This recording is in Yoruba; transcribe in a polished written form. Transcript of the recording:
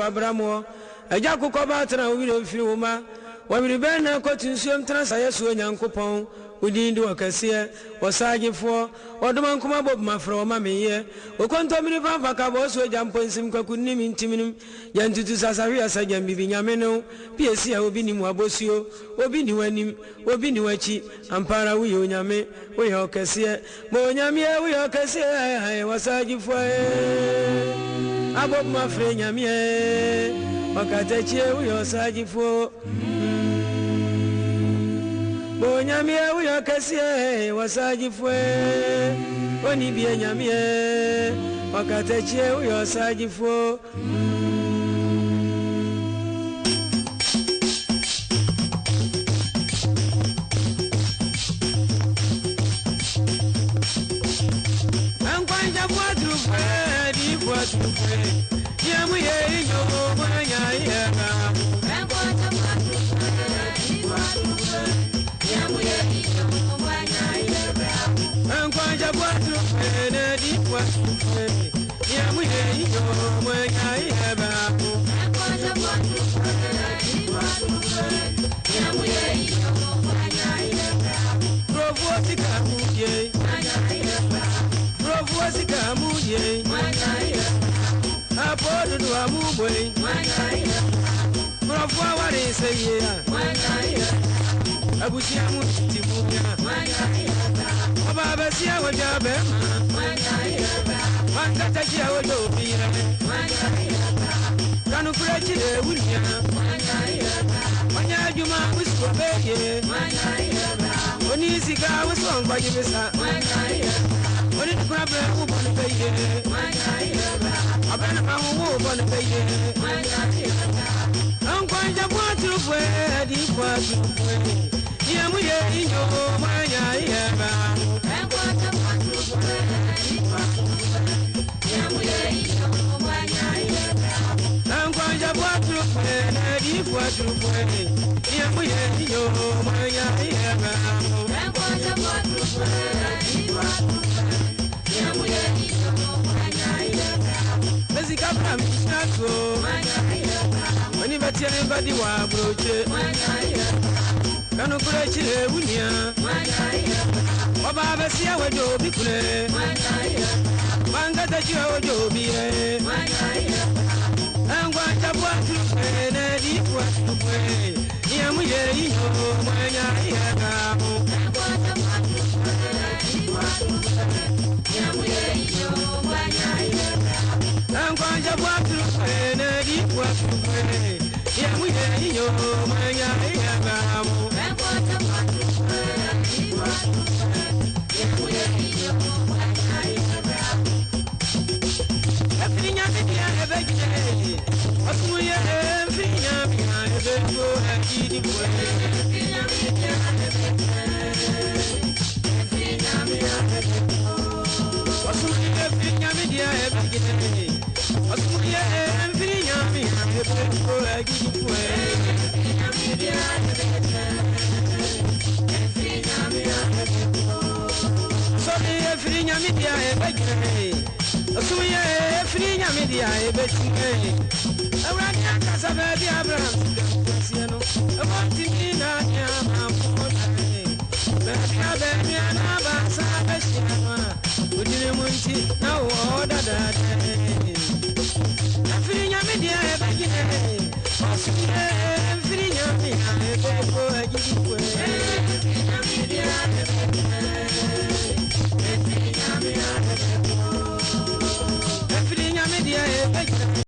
Abramo aja kukoba tena wiri firi woma wabiri ben na kotinsuom tena sayeso nyankopon udindi wakase wasagefo odoma nkoma bob mafro woma meye okontomiri fanfa ka bo so jamponsim kwakunnim intiminim yantutu sasahwe asagam bibi nyameno piesi a obi ni mu abosio obi ni wanim obi ni wachi ampara wi onyame wi okase mo onyame wi okase wasagefo abob mafre nyame wakatachie uyo sajifo bonyamie uyo kasie wasajifwe onibie nyamie wakatachie uyo sajifo ankwanja kwatrufe di kwatrufe yamu ye yo mwanya yega ankwanja kwatrufe di kwatrufe yamu ye yo mwanya yega ankwanja kwatrufe di kwatrufe yamu ye yo mwanya yega ankwanja kwatrufe di kwatrufe yamu ye yo mwanya yega provosika muje mwanya yega provosika muje mwanya yega apodo do amubwe mwanya profwa wari seye mwanya abusia mu tibunya mwanya baba sia wajabe mwanya mangata kia wodo bira mwanya kanu kurachi de wunya mwanya juma wisko beye mwanya oni sika wosongwa jibesa mwanya oni tukurabe ubon beye mwanya abana mawu bon beye ankwanja kwatrufe di kwatrufe yamu ye inyo mwanya yeba ankwanja kwatrufe di kwatrufe yamu ye inyo mwanya yeba ankwanja kwatrufe di kwatrufe yamu ye inyo mwanya yeba ankwanja kwatrufe di kwatrufe yamu ye inyo mwanya yeba Zikabra mishako Wani batiane badi wa broche Kanu kurechile unia Wababa siya wajo bikule Wangata jiwa wajo bire Angwa chabwa trufe Nedi kwa trufe Niyamu ye inyo mwanya yagamu Angwa chabwa trufe Nedi kwa trufe Niyamu ye inyo mwanya yagamu ankwanja kwatrufe nedi kwatrufe yamu ye inyo mwanya yagamu ankwanja kwatrufe nedi kwatrufe yamu ye inyo mwanya yagamu afinya biya ebegide osmu ye afinya biya ebego akidi bwe afinya biya ebegide afinya biya ebego osmu ye afinya biya ebegide Asuye enfiri nyami ebeko agidipwe enfiri nyami ebeko Sobi enfiri nyami dia ebegire Asuye enfiri nyami dia ebekine Awrani akasabe bi Abraham siano Abonti mina nyama mona Bebi ana basa beshima Udine munti na woda dade Frinya media ebagine Masuye frinya media ebeko agidipwe